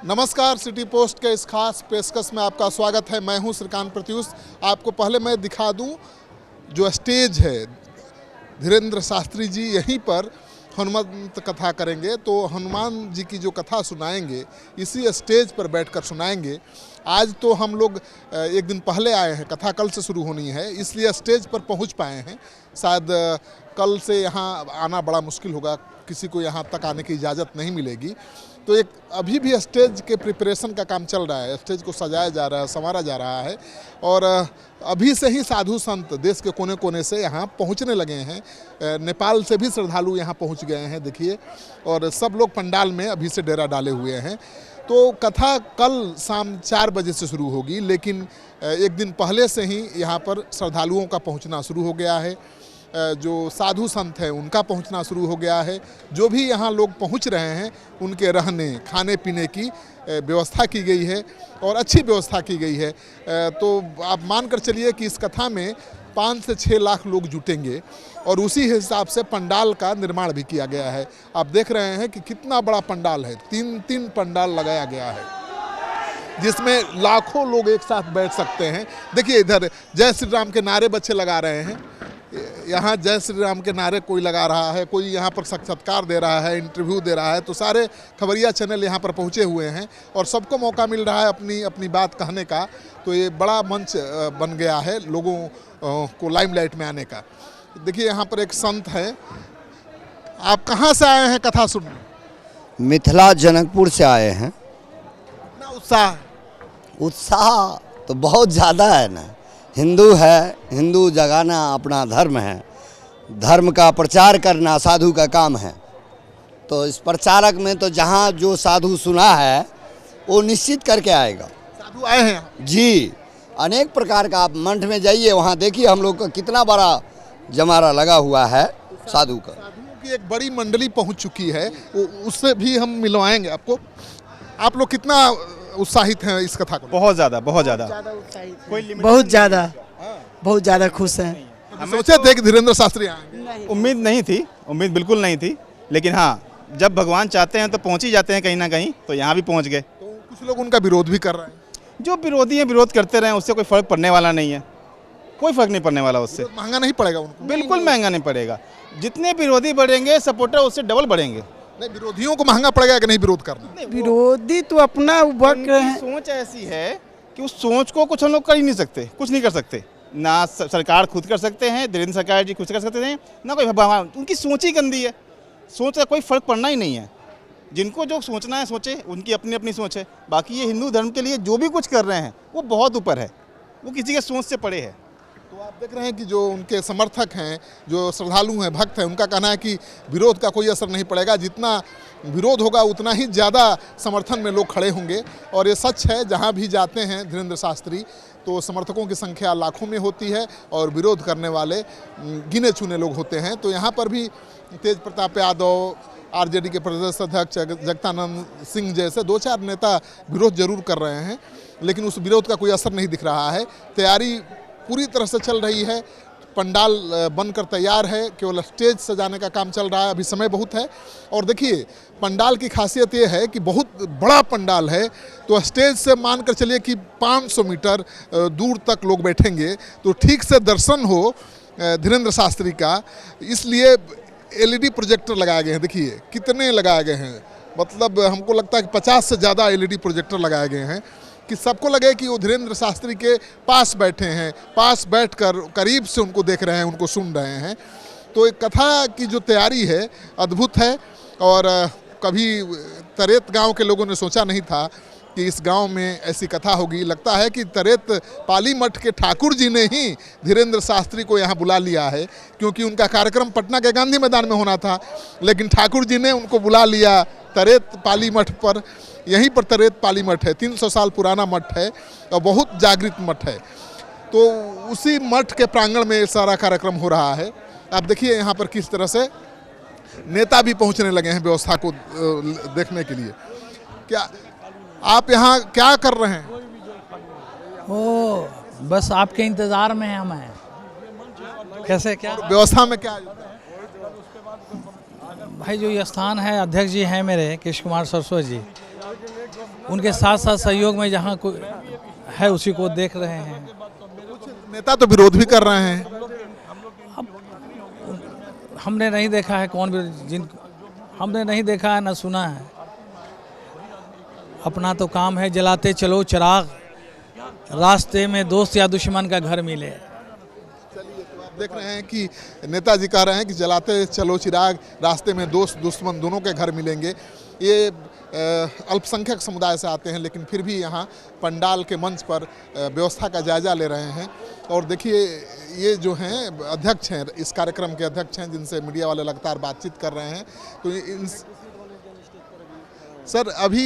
नमस्कार, city post के इस खास पेशकश में आपका स्वागत है। मैं हूं श्रीकांत प्रत्युष। आपको पहले मैं दिखा दूं जो स्टेज है, धीरेन्द्र शास्त्री जी यहीं पर हनुमंत कथा करेंगे। तो हनुमान जी की जो कथा सुनाएंगे इसी स्टेज पर बैठकर सुनाएंगे। आज तो हम लोग एक दिन पहले आए हैं, कथा कल से शुरू होनी है, इसलिए स्टेज पर पहुंच पाए हैं। शायद कल से यहाँ आना बड़ा मुश्किल होगा, किसी को यहाँ तक आने की इजाज़त नहीं मिलेगी। तो एक अभी भी स्टेज के प्रिपरेशन का काम चल रहा है, स्टेज को सजाया जा रहा है, संवारा जा रहा है और अभी से ही साधु संत देश के कोने कोने से यहाँ पहुँचने लगे हैं। नेपाल से भी श्रद्धालु यहाँ पहुँच गए हैं, देखिए, और सब लोग पंडाल में अभी से डेरा डाले हुए हैं। तो कथा कल शाम 4 बजे से शुरू होगी, लेकिन एक दिन पहले से ही यहाँ पर श्रद्धालुओं का पहुँचना शुरू हो गया है। जो साधु संत हैं उनका पहुंचना शुरू हो गया है। जो भी यहाँ लोग पहुंच रहे हैं उनके रहने खाने पीने की व्यवस्था की गई है और अच्छी व्यवस्था की गई है। तो आप मानकर चलिए कि इस कथा में 5 से 6 लाख लोग जुटेंगे और उसी हिसाब से पंडाल का निर्माण भी किया गया है। आप देख रहे हैं कि कितना बड़ा पंडाल है, 3 पंडाल लगाया गया है जिसमें लाखों लोग एक साथ बैठ सकते हैं। देखिए, इधर जय श्री राम के नारे बच्चे लगा रहे हैं, यहाँ जय श्री राम के नारे कोई लगा रहा है, कोई यहाँ पर साक्षात्कार दे रहा है, इंटरव्यू दे रहा है। तो सारे खबरिया चैनल यहाँ पर पहुँचे हुए हैं और सबको मौका मिल रहा है अपनी अपनी बात कहने का। तो ये बड़ा मंच बन गया है लोगों को लाइमलाइट में आने का। देखिए, यहाँ पर एक संत है। आप कहाँ से आए हैं कथा सुनने? मिथिला जनकपुर से आए हैं। उत्साह उत्साह तो बहुत ज़्यादा है ना। हिंदू है, हिंदू जगाना अपना धर्म है, धर्म का प्रचार करना साधु का काम है। तो इस प्रचारक में तो जहाँ जो साधु सुना है वो निश्चित करके आएगा। साधु आए हैं जी, अनेक प्रकार का। आप मंठ में जाइए, वहाँ देखिए हम लोग का कितना बड़ा जमारा लगा हुआ है साधु का। साधुओं की एक बड़ी मंडली पहुँच चुकी है, उससे भी हम मिलवाएंगे आपको। आप लोग कितना उत्साहित हैं इस कथा को? बहुत ज़्यादा बहुत ज़्यादा खुश हैं। हम सोचे थे कि धीरेन्द्र शास्त्री आएंगे। उम्मीद नहीं थी, उम्मीद बिल्कुल नहीं थी, लेकिन हाँ, जब भगवान चाहते हैं तो पहुंच ही जाते हैं कहीं ना कहीं। तो यहाँ भी पहुंच गए। तो कुछ लोग उनका विरोध भी कर रहे हैं। जो विरोधी हैं विरोध करते रहे, उससे कोई फर्क पड़ने वाला नहीं है, कोई फर्क नहीं पड़ने वाला उससे। महंगा नहीं पड़ेगा उनको? बिल्कुल महंगा नहीं पड़ेगा। जितने विरोधी बढ़ेंगे सपोर्टर उससे डबल बढ़ेंगे। नहीं, विरोधियों को महंगा पड़ेगा कि नहीं विरोध करना? विरोधी तो अपना वर्क है। सोच ऐसी है कि उस सोच को कुछ हम लोग कर ही नहीं सकते, कुछ नहीं कर सकते। ना सरकार खुद कर सकते हैं, धीरेन्द्र सरकार जी खुद कर सकते हैं, ना कोई उनकी सोच ही गंदी है। सोच का कोई फर्क पड़ना ही नहीं है। जिनको जो सोचना है सोचे, उनकी अपनी अपनी सोच है। बाकी ये हिंदू धर्म के लिए जो भी कुछ कर रहे हैं वो बहुत ऊपर है, वो किसी के सोच से परे है। तो आप देख रहे हैं कि जो उनके समर्थक हैं, जो श्रद्धालु हैं, भक्त हैं, उनका कहना है कि विरोध का कोई असर नहीं पड़ेगा। जितना विरोध होगा उतना ही ज़्यादा समर्थन में लोग खड़े होंगे। और ये सच है, जहाँ भी जाते हैं धीरेन्द्र शास्त्री तो समर्थकों की संख्या लाखों में होती है और विरोध करने वाले गिने चुने लोग होते हैं। तो यहाँ पर भी तेज प्रताप यादव, आरजेडी के प्रदेश अध्यक्ष जगदानंद सिंह जैसे 2-4 नेता विरोध जरूर कर रहे हैं, लेकिन उस विरोध का कोई असर नहीं दिख रहा है। तैयारी पूरी तरह से चल रही है, पंडाल बनकर तैयार है, केवल स्टेज सजाने का काम चल रहा है। अभी समय बहुत है। और देखिए, पंडाल की खासियत ये है कि बहुत बड़ा पंडाल है। तो स्टेज से मानकर चलिए कि 500 मीटर दूर तक लोग बैठेंगे, तो ठीक से दर्शन हो धीरेन्द्र शास्त्री का। इसलिए LED प्रोजेक्टर लगाए गए हैं। देखिए कितने लगाए गए हैं, मतलब हमको लगता है कि 50 से ज़्यादा LED प्रोजेक्टर लगाए गए हैं कि सबको लगे कि वो धीरेन्द्र शास्त्री के पास बैठे हैं, पास बैठकर करीब से उनको देख रहे हैं, उनको सुन रहे हैं। तो एक कथा की जो तैयारी है अद्भुत है। और कभी तरेत गांव के लोगों ने सोचा नहीं था कि इस गांव में ऐसी कथा होगी। लगता है कि तरेत पाली मठ के ठाकुर जी ने ही धीरेन्द्र शास्त्री को यहाँ बुला लिया है, क्योंकि उनका कार्यक्रम पटना के गांधी मैदान में होना था, लेकिन ठाकुर जी ने उनको बुला लिया तरेत पाली मठ पर। यहीं पर तरेत पाली मठ है, 300 साल पुराना मठ है और बहुत जागृत मठ है। तो उसी मठ के प्रांगण में सारा कार्यक्रम हो रहा है। आप देखिए यहाँ पर किस तरह से नेता भी पहुँचने लगे हैं व्यवस्था को देखने के लिए। क्या आप यहाँ क्या कर रहे हैं? बस आपके इंतजार में हम हैं। कैसे क्या व्यवस्था में क्या? भाई, जो ये स्थान है, अध्यक्ष जी हैं मेरे कृष्ण कुमार सरस्वत जी, उनके साथ साथ सहयोग में जहाँ कोई है उसी को देख रहे हैं। कुछ नेता तो विरोध भी कर रहे हैं। हमने नहीं देखा है कौन भी, जिन हमने नहीं देखा है ना सुना है। अपना तो काम है जलाते चलो चिराग, रास्ते में दोस्त या दुश्मन का घर मिले। चलिए, तो आप देख रहे हैं कि नेताजी कह रहे हैं कि जलाते चलो चिराग, रास्ते में दोस्त दुश्मन दोनों के घर मिलेंगे। ये अल्पसंख्यक समुदाय से आते हैं, लेकिन फिर भी यहाँ पंडाल के मंच पर व्यवस्था का जायजा ले रहे हैं। और देखिए, ये जो हैं अध्यक्ष हैं, इस कार्यक्रम के अध्यक्ष हैं, जिनसे मीडिया वाले लगातार बातचीत कर रहे हैं। तो सर, अभी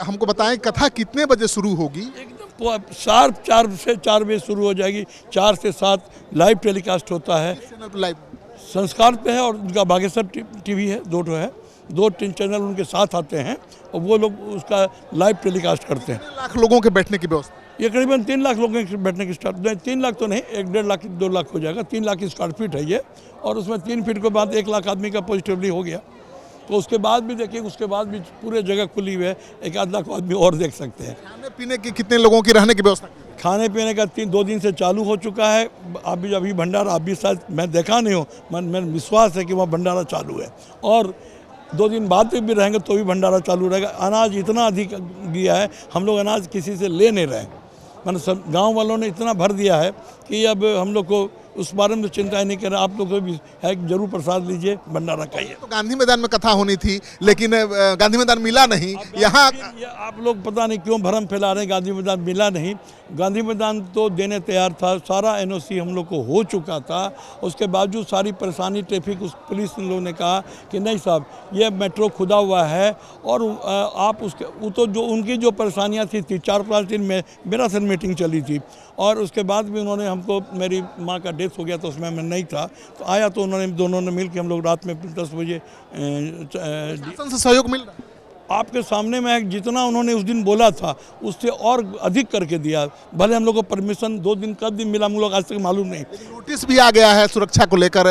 हमको बताएं, कथा कितने बजे शुरू होगी? एकदम शार्प 4 से 4 बजे शुरू हो जाएगी। 4 से 7 लाइव टेलीकास्ट होता है। लाइव संस्कार पे है और उनका बागेश्वर टीवी है, 2 है, 2-3 चैनल उनके साथ आते हैं और वो लोग उसका लाइव टेलीकास्ट करते हैं। 1 लाख लोगों के बैठने की व्यवस्था? ये करीबन 3 लाख लोगों के बैठने की स्टार्ट, 3 लाख तो नहीं, 1-1.5 लाख 2 लाख हो जाएगा। 3 लाख स्क्वायर फीट है ये, और उसमें 3 फीट के बाद 1 लाख आदमी का पॉजिटिवली हो गया। तो उसके बाद भी देखिए, उसके बाद भी पूरे जगह खुली हुई है, 1-आध लाख आदमी और देख सकते हैं। खाने पीने की कितने लोगों की रहने की व्यवस्था? खाने पीने का 2 दिन से चालू हो चुका है। अभी भंडारा, अभी शायद मैं देखा नहीं हूँ, मेरा विश्वास है कि वहाँ भंडारा चालू है, और 2 दिन बाद भी रहेंगे तो भी भंडारा चालू रहेगा। अनाज इतना अधिक दिया है, हम लोग अनाज किसी से ले नहीं रहे, मतलब सब गाँव वालों ने इतना भर दिया है कि अब हम लोग को उस बारे में चिंता ही नहीं कर रहे। आप लोग को भी है कि जरूर प्रसाद लीजिए, भंडारा खाइए। तो गांधी मैदान में कथा होनी थी, लेकिन गांधी मैदान मिला नहीं। यहाँ आप लोग पता नहीं क्यों भ्रम फैला रहे हैं, गांधी मैदान मिला नहीं। गांधी मैदान तो देने तैयार था, सारा एनओसी हम लोग को हो चुका था। उसके बावजूद सारी परेशानी ट्रैफिक, उस पुलिस लोगों ने कहा कि नहीं साहब, ये मेट्रो खुदा हुआ है, और आप उसके वो तो जो उनकी जो परेशानियाँ थी 4-5 दिन में मेरा सर मीटिंग चली थी, और उसके बाद भी उन्होंने हमको, मेरी माँ का डेथ हो गया तो उसमें मैं नहीं था, तो आया तो उन्होंने, दोनों ने मिल के हम लोग रात में 10 बजे शासन से सहयोग मिल रहा है? आपके सामने में जितना उन्होंने उस दिन बोला था उससे और अधिक करके दिया। भले हम लोग को परमिशन 2 दिन कब दिन मिला हम लोग आज तक मालूम नहीं। नोटिस भी आ गया है सुरक्षा को लेकर।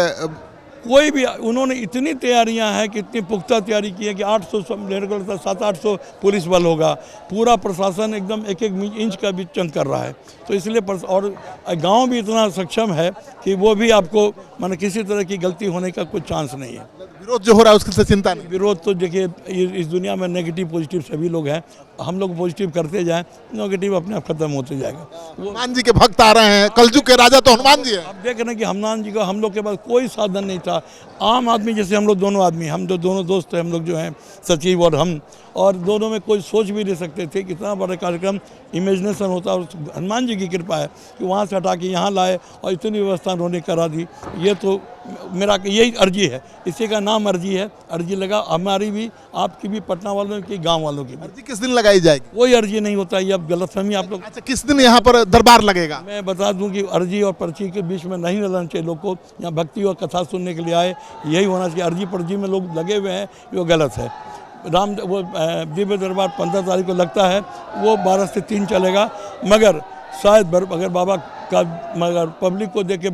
कोई भी, उन्होंने इतनी तैयारियां हैं कि इतनी पुख्ता तैयारी की है कि 700-800 पुलिस बल होगा। पूरा प्रशासन एकदम 1-1 इंच का भी चंक कर रहा है। तो इसलिए और गांव भी इतना सक्षम है कि वो भी आपको माने किसी तरह की गलती होने का कोई चांस नहीं है। विरोध जो हो रहा है उससे चिंता नहीं? विरोध तो देखिए, इस दुनिया में नेगेटिव पॉजिटिव सभी लोग हैं, हम लोग पॉजिटिव करते जाएं, नेगेटिव अपने आप खत्म होते जाएगा। हनुमान जी के भक्त आ रहे हैं, कलयुग के राजा तो हनुमान जी हैं। आप देख रहे हैं कि हनुमान जी का हम लोग के पास कोई साधन नहीं था। आम आदमी जैसे हम लोग दोनों आदमी, हम जो दोनों दोस्त हैं, हम लोग जो हैं सचिव और हम, और दोनों में कोई सोच भी नहीं सकते थे कि इतना बड़ा कार्यक्रम इमेजिनेशन होता है। और हनुमान जी की कृपा है कि वहाँ से हटा के यहाँ लाए और इतनी व्यवस्था उन्होंने करा दी। ये तो मेरा यही अर्जी है, इसी का नाम अर्जी है। अर्जी लगा हमारी भी, आपकी भी, पटना वालों की, गांव वालों की भी। अर्जी किस दिन लगाई जाएगी? कोई अर्जी नहीं होता, ये अब गलतफहमी आप लोग। अच्छा, किस दिन यहाँ पर दरबार लगेगा? मैं बता दूं कि अर्जी और पर्ची के बीच में नहीं रहना चाहिए। लोग को यहाँ भक्ति और कथा सुनने के लिए आए, यही होना चाहिए। अर्जी पर्ची में लोग लगे हुए हैं, वो गलत है। वो दिव्य दरबार 15 तारीख को लगता है, वो 12 से 3 चलेगा। मगर शायद अगर बाबा का, मगर पब्लिक को देख के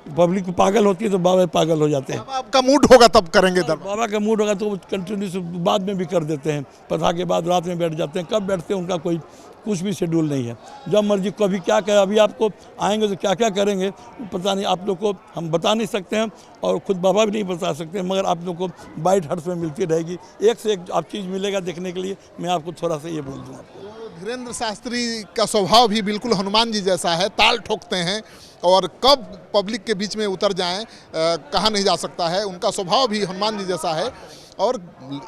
पब्लिक पागल होती है तो बाबा पागल हो जाते हैं। आपका मूड होगा तब करेंगे दरबार? बाबा का मूड होगा तो वो कंटिन्यू बाद में भी कर देते हैं, पता के बाद रात में बैठ जाते हैं। कब बैठते हैं उनका कोई कुछ भी शेड्यूल नहीं है, जब मर्जी कभी क्या करें। अभी आपको आएंगे तो क्या क्या करेंगे पता नहीं, आप लोग को हम बता नहीं सकते हैं, और खुद बाबा भी नहीं बता सकते हैं। मगर आप लोग को बाइट हर्ट्स में मिलती रहेगी, एक से एक आप चीज़ मिलेगा देखने के लिए। मैं आपको थोड़ा सा ये बोल दूँ, धीरेन्द्र शास्त्री का स्वभाव भी बिल्कुल हनुमान जी जैसा है, ताल ठोकते हैं, और कब पब्लिक के बीच में उतर जाएं कहा नहीं जा सकता है। उनका स्वभाव भी हनुमान जी जैसा है। और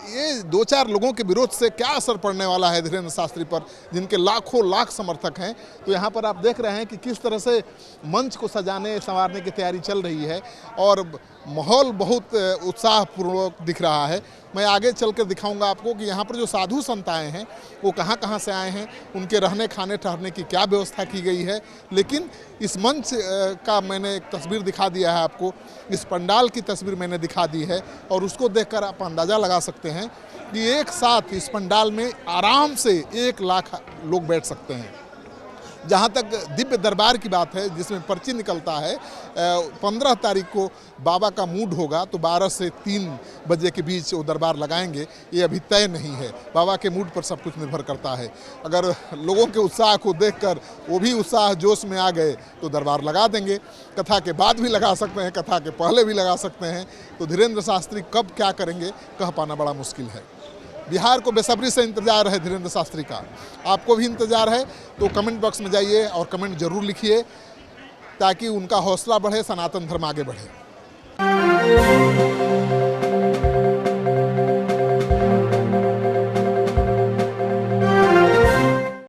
ये 2-4 लोगों के विरोध से क्या असर पड़ने वाला है धीरेन्द्र शास्त्री पर, जिनके लाखों लाख समर्थक हैं। तो यहाँ पर आप देख रहे हैं कि किस तरह से मंच को सजाने संवारने की तैयारी चल रही है, और माहौल बहुत उत्साहपूर्वक दिख रहा है। मैं आगे चलकर दिखाऊंगा आपको कि यहाँ पर जो साधु संत आए हैं वो कहाँ कहाँ से आए हैं, उनके रहने खाने ठहरने की क्या व्यवस्था की गई है। लेकिन इस मंच का मैंने एक तस्वीर दिखा दिया है आपको, इस पंडाल की तस्वीर मैंने दिखा दी है, और उसको देखकर आप अंदाज़ा लगा सकते हैं कि एक साथ इस पंडाल में आराम से 1 लाख लोग बैठ सकते हैं। जहाँ तक दिव्य दरबार की बात है, जिसमें पर्ची निकलता है, 15 तारीख को बाबा का मूड होगा तो 12 से 3 बजे के बीच वो दरबार लगाएंगे, ये अभी तय नहीं है। बाबा के मूड पर सब कुछ निर्भर करता है। अगर लोगों के उत्साह को देखकर वो भी उत्साह जोश में आ गए तो दरबार लगा देंगे। कथा के बाद भी लगा सकते हैं, कथा के पहले भी लगा सकते हैं। तो धीरेन्द्र शास्त्री कब क्या करेंगे कह पाना बड़ा मुश्किल है। बिहार को बेसब्री से इंतजार है धीरेन्द्र शास्त्री का। आपको भी इंतजार है तो कमेंट बॉक्स में जाइए और कमेंट जरूर लिखिए ताकि उनका हौसला बढ़े, सनातन धर्म आगे बढ़े।